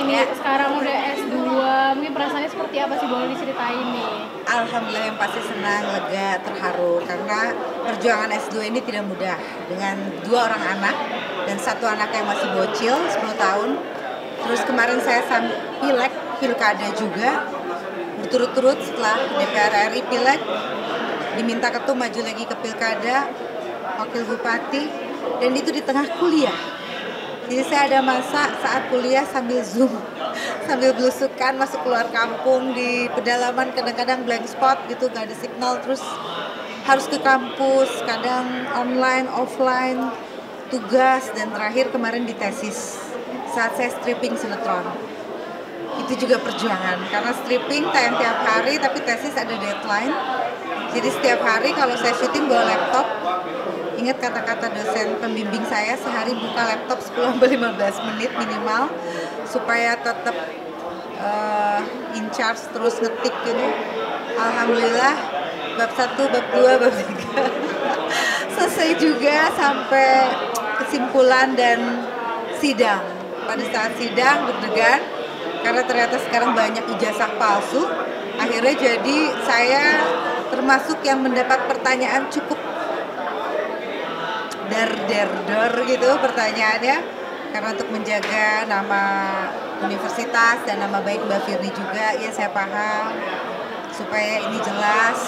ini Ya. sekarang udah S2, mungkin perasaannya seperti apa sih, boleh diceritain nih? Alhamdulillah yang pasti senang, lega, terharu karena perjuangan S2 ini tidak mudah dengan 2 orang anak dan 1 anak yang masih bocil 10 tahun. Terus kemarin saya pileg, pilkada juga berturut-turut setelah DPR RI pileg diminta ketum maju lagi ke pilkada, wakil bupati, dan itu di tengah kuliah. Jadi saya ada masa saat kuliah sambil zoom, sambil belusukan masuk keluar kampung di pedalaman, kadang-kadang blank spot gitu, gak ada signal, terus harus ke kampus, kadang online, offline, tugas, dan terakhir kemarin di tesis saat saya stripping sinetron. Itu juga perjuangan, karena stripping tayang tiap hari tapi tesis ada deadline. Jadi setiap hari kalau saya syuting bawa laptop. Ingat kata-kata dosen pembimbing saya, sehari buka laptop 10-15 menit minimal supaya tetap in charge, terus ngetik gitu. Alhamdulillah bab 1, bab 2, bab 3 selesai juga sampai kesimpulan dan sidang. Pada saat sidang deg-degan karena ternyata sekarang banyak ijazah palsu. Akhirnya jadi saya termasuk yang mendapat pertanyaan cukup der gitu pertanyaannya, karena untuk menjaga nama universitas dan nama baik Mbak Firly juga, ya saya paham, supaya ini jelas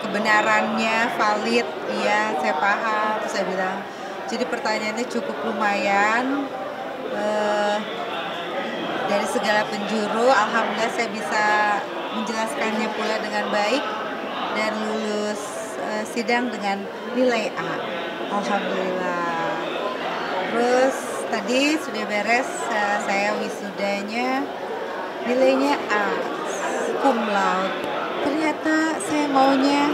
kebenarannya valid, iya saya paham. Terus saya bilang, jadi pertanyaannya cukup lumayan, dari segala penjuru. Alhamdulillah saya bisa menjelaskannya pula dengan baik dan lulus sidang dengan nilai A. Alhamdulillah. Terus tadi sudah beres, saya wisudanya nilainya A, cum laude. Ternyata saya maunya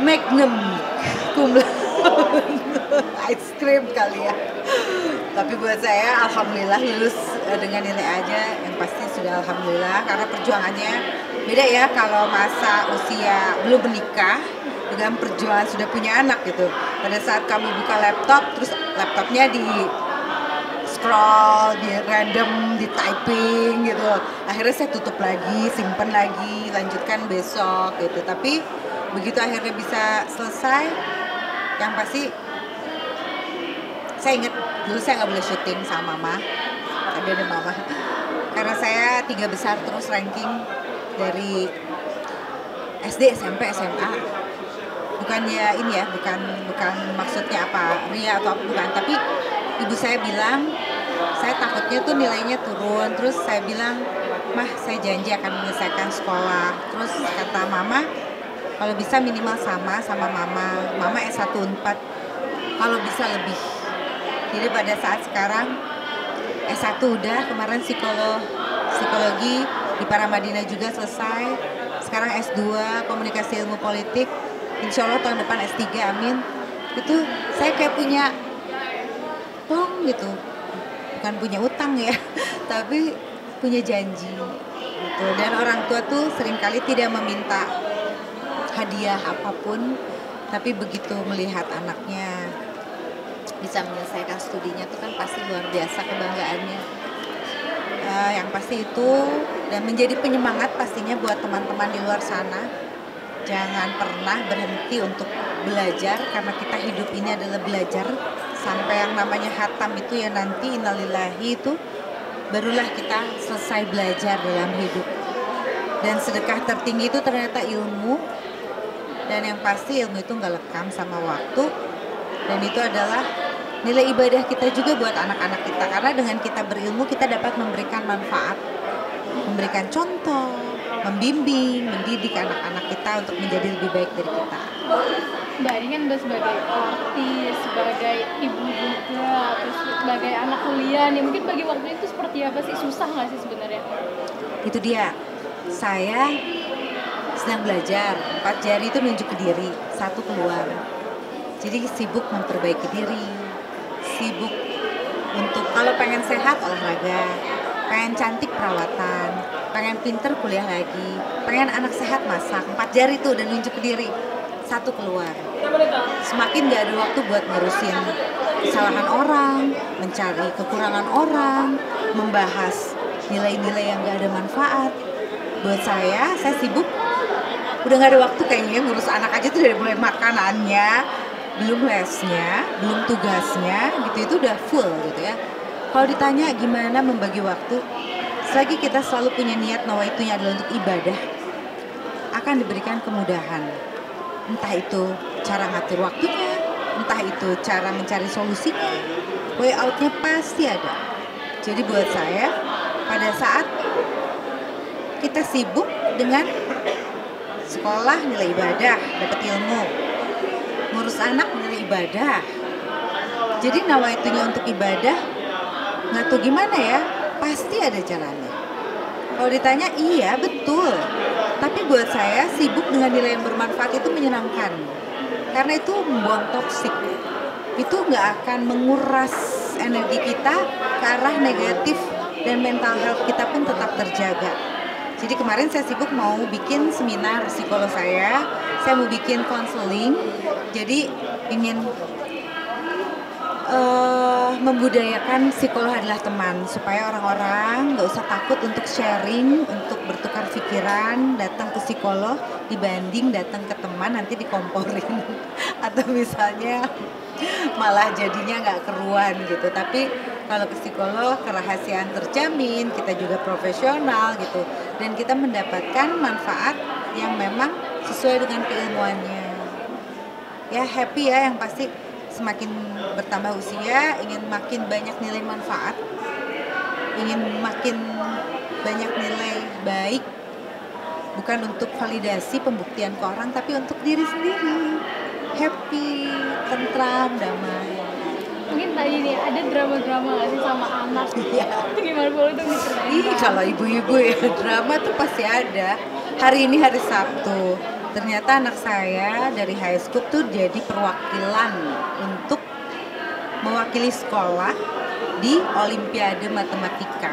magnum cum laude, ice cream kali ya. Tapi buat saya alhamdulillah lulus dengan nilai aja, yang pasti sudah alhamdulillah, karena perjuangannya beda ya kalau masa usia belum menikah dengan perjuangan sudah punya anak gitu. Pada saat kami buka laptop, terus laptopnya di scroll, di random, di typing gitu. Akhirnya saya tutup lagi, simpen lagi, lanjutkan besok gitu. Tapi begitu akhirnya bisa selesai, yang pasti saya ingat dulu saya nggak boleh syuting sama mama, ada mama, karena saya 3 besar terus ranking dari SD, SMP, SMA. Bukannya ini ya, bukan maksudnya apa ria atau apa, bukan, tapi ibu saya bilang saya takutnya tuh nilainya turun. Terus saya bilang, mah saya janji akan menyelesaikan sekolah. Terus kata mama, kalau bisa minimal sama mama S1 Unpad, kalau bisa lebih. Jadi pada saat sekarang S1 udah, kemarin psikologi di Paramadina juga selesai. Sekarang S2 komunikasi ilmu politik. Insya Allah tahun depan S3, amin. Itu saya kayak punya plong gitu, bukan punya utang ya, tapi punya janji gitu. Dan orang tua tuh seringkali tidak meminta hadiah apapun, tapi begitu melihat anaknya bisa menyelesaikan studinya tuh kan pasti luar biasa kebanggaannya. Yang pasti itu, dan menjadi penyemangat pastinya buat teman-teman di luar sana. Jangan pernah berhenti untuk belajar, karena kita hidup ini adalah belajar. Sampai yang namanya hatam itu ya nanti innalillahi itu barulah kita selesai belajar dalam hidup. Dan sedekah tertinggi itu ternyata ilmu. Dan yang pasti ilmu itu nggak lekang sama waktu. Dan itu adalah nilai ibadah kita juga buat anak-anak kita. Karena dengan kita berilmu kita dapat memberikan manfaat, memberikan contoh, membimbing, mendidik anak-anak kita untuk menjadi lebih baik dari kita. Mbak ini kan udah sebagai artis, sebagai ibu juga, terus sebagai anak kuliah nih, mungkin bagi waktu itu seperti apa sih? Susah nggak sih sebenarnya? Itu dia, saya sedang belajar, 4 jari itu nunjuk ke diri, 1 keluar. Jadi sibuk memperbaiki diri, sibuk untuk kalau pengen sehat olahraga, pengen cantik perawatan, pengen pinter kuliah lagi, pengen anak sehat masak. 4 jari tuh udah nunjuk ke diri, 1 satu keluar. Semakin gak ada waktu buat ngurusin kesalahan orang, mencari kekurangan orang, membahas nilai-nilai yang gak ada manfaat. Buat saya sibuk, udah gak ada waktu kayaknya ngurus anak aja tuh, dari mulai makanannya, belum lesnya, belum tugasnya, gitu itu udah full gitu ya. Kalau ditanya gimana membagi waktu, selagi kita selalu punya niat nawaitunya adalah untuk ibadah, akan diberikan kemudahan. Entah itu cara ngatur waktunya, entah itu cara mencari solusinya, way out-nya pasti ada. Jadi buat saya, pada saat kita sibuk dengan sekolah nilai ibadah, dapat ilmu, ngurus anak nilai ibadah, jadi nawaitunya untuk ibadah, nggak tahu gimana ya, pasti ada caranya. Kalau ditanya, iya betul. Tapi buat saya sibuk dengan nilai yang bermanfaat itu menyenangkan. Karena itu membuang toksik. Itu nggak akan menguras energi kita ke arah negatif, dan mental health kita pun tetap terjaga. Jadi kemarin saya sibuk mau bikin seminar psikolog saya mau bikin konseling. Jadi ingin membudayakan psikolog adalah teman, supaya orang-orang nggak usah takut untuk sharing, untuk bertukar pikiran, datang ke psikolog dibanding datang ke teman nanti dikomporin atau misalnya malah jadinya nggak keruan gitu. Tapi kalau ke psikolog kerahasiaan terjamin, kita juga profesional gitu, dan kita mendapatkan manfaat yang memang sesuai dengan keilmuannya. Ya happy ya, yang pasti semakin bertambah usia, ingin makin banyak nilai manfaat, ingin makin banyak nilai baik, bukan untuk validasi pembuktian ke orang, tapi untuk diri sendiri. Happy, tentram, damai. Mungkin tadi nih ada drama-drama nggak sih sama anak? Iya. Gimana boleh tuh diceritain? Kalau ibu-ibu ya drama tuh pasti ada. Hari ini hari Sabtu, ternyata anak saya dari high school tuh jadi perwakilan untuk mewakili sekolah di Olimpiade Matematika.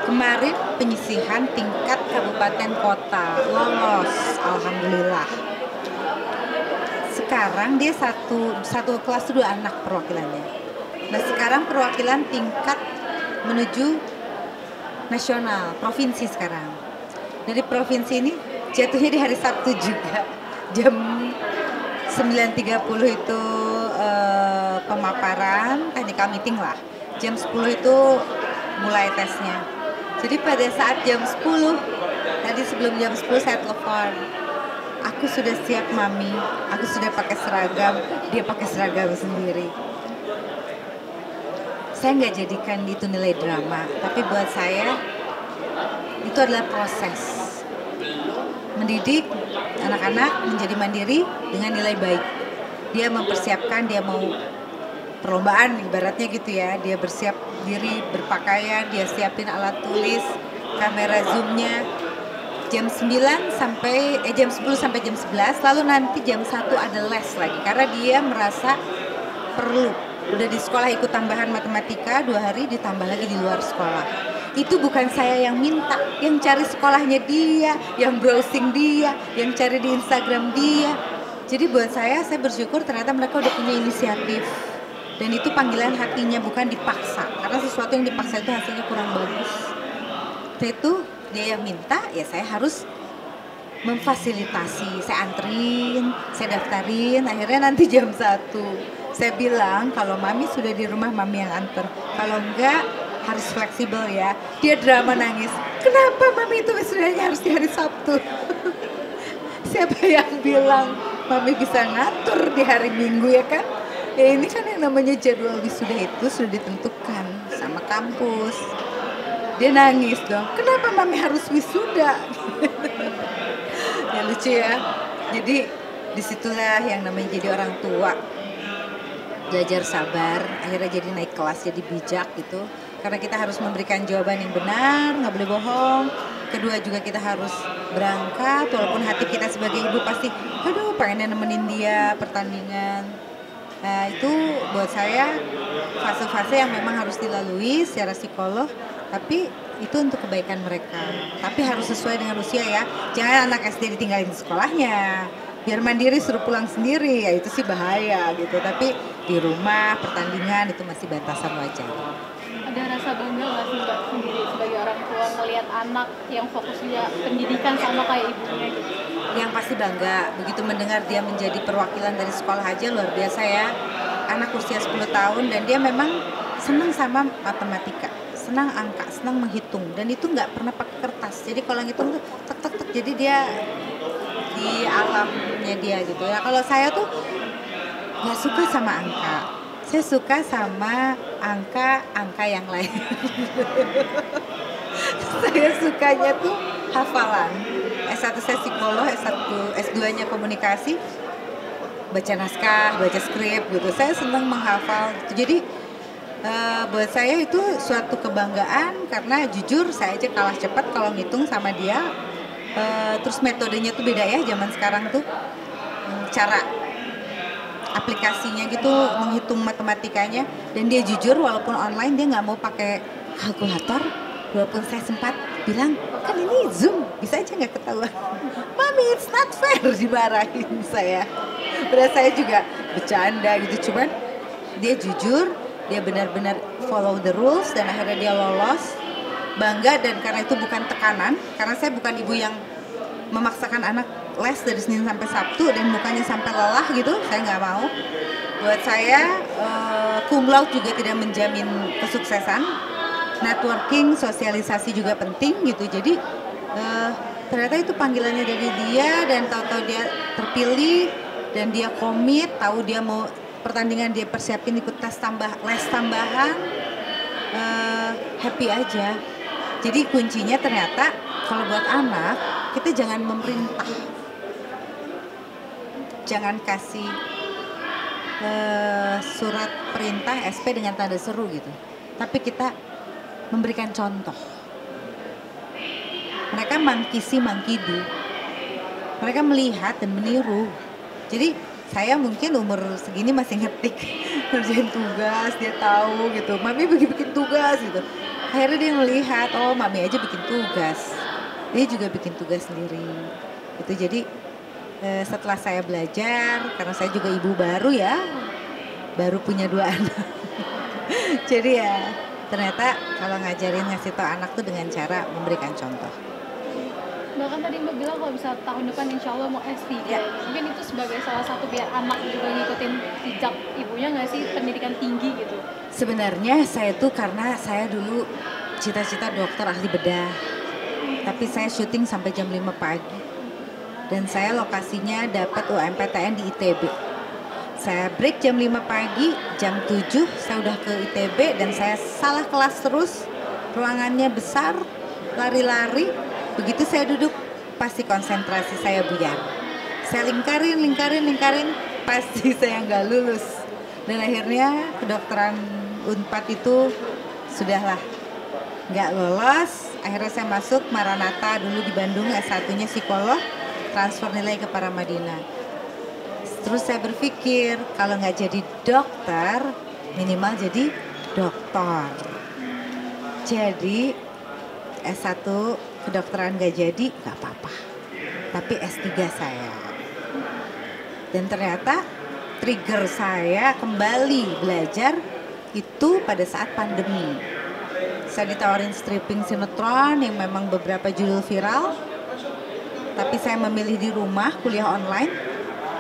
Kemarin penyisihan tingkat kabupaten kota, lolos, alhamdulillah. Sekarang dia satu kelas 2 anak perwakilannya. Nah sekarang perwakilan tingkat menuju nasional, provinsi sekarang. Dari provinsi ini jatuhnya di hari Sabtu juga. Jam 9.30 itu pemaparan, technical meeting lah. Jam 10 itu mulai tesnya. Jadi pada saat jam 10, tadi sebelum jam 10 saya telepon. Aku sudah siap mami, aku sudah pakai seragam, dia pakai seragam sendiri. Saya nggak jadikan itu nilai drama, tapi buat saya itu adalah proses mendidik anak-anak menjadi mandiri dengan nilai baik. Dia mempersiapkan, dia mau perlombaan ibaratnya gitu ya, dia bersiap diri, berpakaian, dia siapin alat tulis, kamera zoomnya. Jam 10 sampai jam 11, lalu nanti jam 1 ada les lagi karena dia merasa perlu. Udah di sekolah ikut tambahan matematika 2 hari, ditambah lagi di luar sekolah. Itu bukan saya yang minta, yang cari sekolahnya dia, yang browsing dia, yang cari di Instagram dia. Jadi buat saya bersyukur ternyata mereka udah punya inisiatif. Dan itu panggilan hatinya, bukan dipaksa. Karena sesuatu yang dipaksa itu hasilnya kurang bagus. Itu dia yang minta, ya saya harus memfasilitasi. Saya anterin, saya daftarin, akhirnya nanti jam 1 saya bilang kalau mami sudah di rumah mami yang anter, kalau enggak harus fleksibel ya. Dia drama nangis, kenapa mami itu wisudanya harus di hari Sabtu? Siapa yang bilang mami bisa ngatur di hari Minggu ya kan? Ya ini kan yang namanya jadwal wisuda itu sudah ditentukan sama kampus. Dia nangis dong, kenapa mami harus wisuda? Ya lucu ya. Jadi disitulah yang namanya jadi orang tua, belajar sabar, akhirnya jadi naik kelas, jadi bijak gitu. Karena kita harus memberikan jawaban yang benar, nggak boleh bohong. Kedua juga kita harus berangkat, walaupun hati kita sebagai ibu pasti, aduh pengennya nemenin dia pertandingan. Nah itu buat saya fase-fase yang memang harus dilalui secara psikolog, tapi itu untuk kebaikan mereka. Tapi harus sesuai dengan usia ya. Jangan anak SD ditinggalin di sekolahnya, biar mandiri suruh pulang sendiri, ya itu sih bahaya gitu. Tapi di rumah pertandingan itu masih batasan wajar. Ada rasa bangga nggak sih Mbak sendiri sebagai orang tua melihat anak yang fokus juga pendidikan sama kayak ibunya gitu? Yang pasti bangga, begitu mendengar dia menjadi perwakilan dari sekolah aja luar biasa ya. Anak usia 10 tahun dan dia memang senang sama matematika, senang angka, senang menghitung, dan itu nggak pernah pakai kertas. Jadi kalau ngitung tuh tek tek tek, jadi dia di alamnya dia gitu ya. Kalau saya tuh nggak suka sama angka, saya suka sama angka-angka yang lain. Saya sukanya tuh hafalan. S1 saya psikolog, S2-nya komunikasi, baca naskah, baca skrip gitu. Saya senang menghafal gitu. Jadi buat saya itu suatu kebanggaan karena jujur saya aja kalah cepat kalau ngitung sama dia. Terus metodenya tuh beda ya zaman sekarang tuh, cara aplikasinya gitu menghitung matematikanya, dan dia jujur walaupun online dia nggak mau pakai kalkulator, walaupun saya sempat bilang kan ini Zoom bisa aja nggak ketahuan. Mami it's not fair, dimarahin saya. Padahal saya juga bercanda gitu, cuman dia jujur, dia benar-benar follow the rules dan akhirnya dia lolos. Bangga, dan karena itu bukan tekanan, karena saya bukan ibu yang memaksakan anak les dari Senin sampai Sabtu dan mukanya sampai lelah gitu, saya nggak mau. Buat saya cum laude juga tidak menjamin kesuksesan. Networking, sosialisasi juga penting gitu. Jadi ternyata itu panggilannya dari dia, dan tahu-tahu dia terpilih dan dia komit, tahu dia mau pertandingan dia persiapin ikut les tambahan, happy aja. Jadi kuncinya ternyata kalau buat anak, kita jangan memerintah, jangan kasih surat perintah SP dengan tanda seru gitu, tapi kita memberikan contoh. Mereka mangkisi mangkidu, mereka melihat dan meniru. Jadi saya mungkin umur segini masih ngetik, ngerjain tugas, dia tahu gitu, mami bikin tugas gitu. Akhirnya dia melihat, oh mami aja bikin tugas, dia juga bikin tugas sendiri gitu. Jadi setelah saya belajar, karena saya juga ibu baru ya, baru punya 2 anak. Jadi ya ternyata kalau ngajarin, ngasih tau anak tuh dengan cara memberikan contoh. Bahkan tadi Mbak bilang kalau bisa tahun depan insya Allah mau S3 ya. Mungkin itu sebagai salah satu biar anak juga ngikutin jejak ibunya nggak sih, pendidikan tinggi gitu? Sebenarnya saya tuh karena saya dulu cita-cita dokter ahli bedah, tapi saya syuting sampai jam 5 pagi dan saya lokasinya dapat UMPTN di ITB. Saya break jam 5 pagi, jam 7 saya udah ke ITB dan saya salah kelas terus, ruangannya besar, lari-lari. Begitu saya duduk, pasti konsentrasi saya buyar. Saya lingkarin, pasti saya nggak lulus. Dan akhirnya kedokteran Unpad itu sudahlah nggak lolos. Akhirnya saya masuk Maranatha dulu di Bandung, S1-nya psikolog, transfer nilai ke Paramadina. Terus saya berpikir kalau nggak jadi dokter, minimal jadi dokter. Jadi S1 kedokteran gak jadi, gak apa-apa, tapi S3 saya. Dan ternyata trigger saya kembali belajar itu pada saat pandemi. Saya ditawarin stripping sinetron yang memang beberapa judul viral, tapi saya memilih di rumah kuliah online.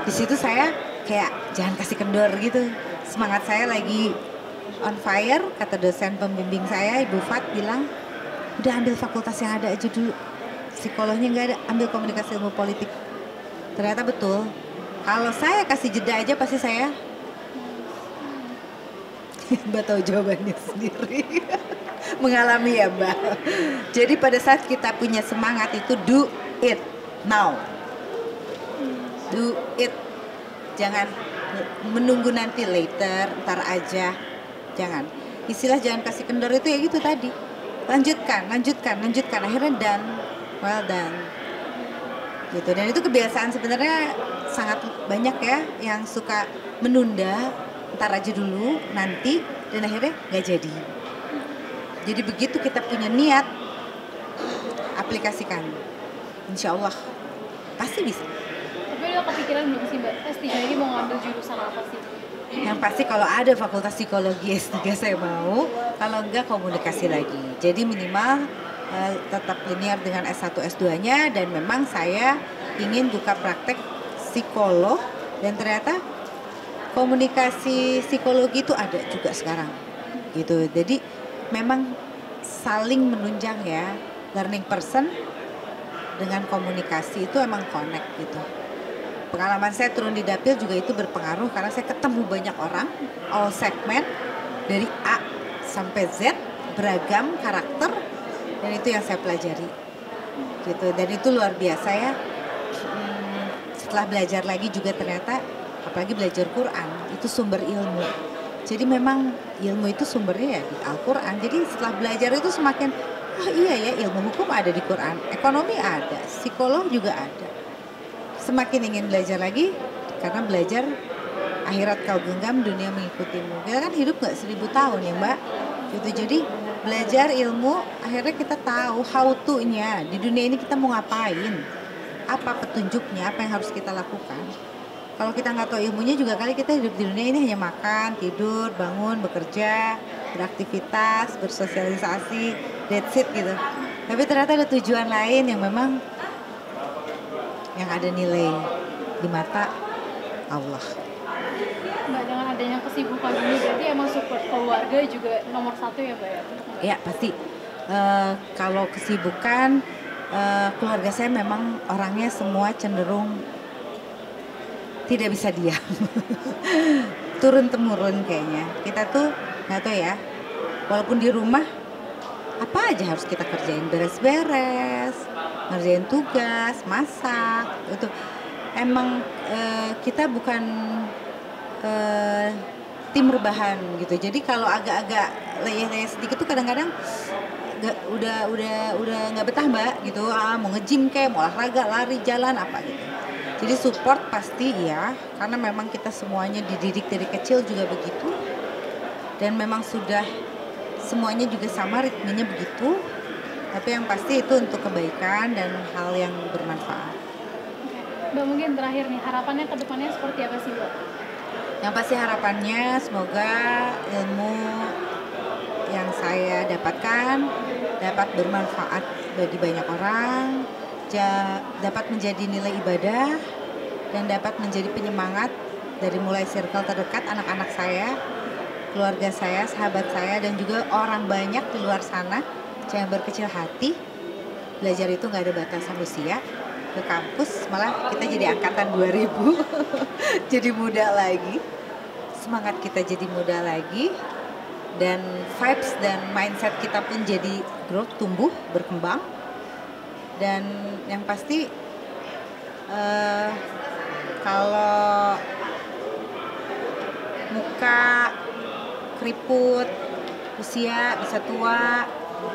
Di situ saya kayak jangan kasih kendor gitu, semangat saya lagi on fire. Kata dosen pembimbing saya, Ibu Fat, bilang udah ambil fakultas yang ada aja dulu, psikolognya nggak ada, ambil komunikasi ilmu politik. Ternyata betul, kalau saya kasih jeda aja pasti saya Mbak tahu jawabannya sendiri. Mengalami ya Mbak. Jadi pada saat kita punya semangat itu do it now, do it, jangan menunggu nanti later, ntar aja, jangan. Istilah jangan kasih kendor itu ya gitu tadi, lanjutkan, akhirnya done, well done gitu. Dan itu kebiasaan sebenarnya sangat banyak ya yang suka menunda, ntar aja dulu, nanti, dan akhirnya nggak jadi. Jadi begitu kita punya niat, aplikasikan, insya Allah pasti bisa. Tapi udah kepikiran belum sih Mbak? S3 ini mau ngambil jurusan apa sih? Yang pasti kalau ada fakultas psikologi S3 saya mau, kalau enggak komunikasi lagi. Jadi minimal tetap linear dengan S1 S2-nya, dan memang saya ingin buka praktek psikolog, dan ternyata komunikasi psikologi itu ada juga sekarang. Gitu. Jadi memang saling menunjang ya. Learning person dengan komunikasi itu emang connect gitu. Pengalaman saya turun di dapil juga itu berpengaruh karena saya ketemu banyak orang, all segment, dari A sampai Z, beragam karakter, dan itu yang saya pelajari gitu. Dan itu luar biasa ya. Setelah belajar lagi juga ternyata, apalagi belajar Quran, itu sumber ilmu. Jadi memang ilmu itu sumbernya ya di Al-Quran. Jadi setelah belajar itu semakin, oh iya ya, ilmu hukum ada di Quran, ekonomi ada, psikolog juga ada. Semakin ingin belajar lagi, karena belajar akhirat kau genggam, dunia mengikutimu. Kita kan hidup gak 1000 tahun ya Mbak gitu. Jadi belajar ilmu, akhirnya kita tahu how to-nya di dunia ini kita mau ngapain, apa petunjuknya, apa yang harus kita lakukan. Kalau kita nggak tahu ilmunya juga kali kita hidup di dunia ini hanya makan, tidur, bangun, bekerja, beraktivitas, bersosialisasi, that's it gitu. Tapi ternyata ada tujuan lain yang memang yang ada nilai di mata Allah. Mbak, dengan adanya kesibukan ini berarti emang support keluarga juga nomor 1 ya Mbak ya? Ya pasti. Kalau kesibukan, keluarga saya memang orangnya semua cenderung tidak bisa diam. Turun temurun kayaknya. Kita tuh nggak tahu ya, walaupun di rumah apa aja harus kita kerjain, beres-beres, ngerjain tugas, masak, itu emang kita bukan tim rebahan gitu. Jadi kalau agak-agak leyeh-leyeh sedikit tuh kadang-kadang udah nggak betah Mbak gitu. Mau nge-gym kayak, mau olahraga, lari, jalan apa gitu. Jadi support pasti ya, karena memang kita semuanya dididik dari kecil juga begitu, dan memang sudah semuanya juga sama ritmenya begitu. Tapi yang pasti itu untuk kebaikan dan hal yang bermanfaat. Mbak, mungkin terakhir nih, harapannya ke depannya seperti apa sih Mbak? Yang pasti harapannya semoga ilmu yang saya dapatkan dapat bermanfaat bagi banyak orang, dapat menjadi nilai ibadah, dan dapat menjadi penyemangat dari mulai circle terdekat, anak-anak saya, keluarga saya, sahabat saya, dan juga orang banyak di luar sana. Jangan berkecil hati, belajar itu gak ada batasan usia. Ke kampus malah kita jadi angkatan 2000 jadi muda lagi, semangat kita jadi muda lagi, dan vibes dan mindset kita pun jadi growth, tumbuh, berkembang. Dan yang pasti kalau muka keriput, usia bisa tua,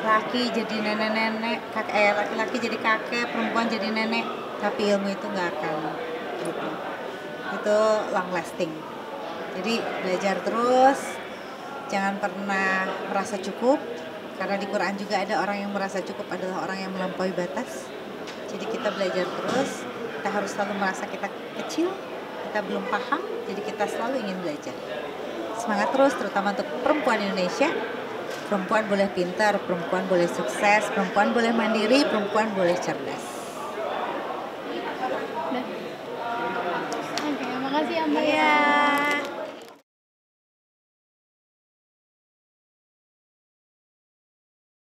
laki jadi nenek-nenek, laki-laki jadi kakek, perempuan jadi nenek, tapi ilmu itu nggak akan gitu. Itu long lasting. Jadi belajar terus, jangan pernah merasa cukup, karena di Quran juga ada orang yang merasa cukup adalah orang yang melampaui batas. Jadi kita belajar terus, kita harus selalu merasa kita kecil, kita belum paham, jadi kita selalu ingin belajar. Semangat terus, terutama untuk perempuan Indonesia. Perempuan boleh pintar, perempuan boleh sukses, perempuan boleh mandiri, perempuan boleh cerdas. Oke, makasih ya Mbak. Iya.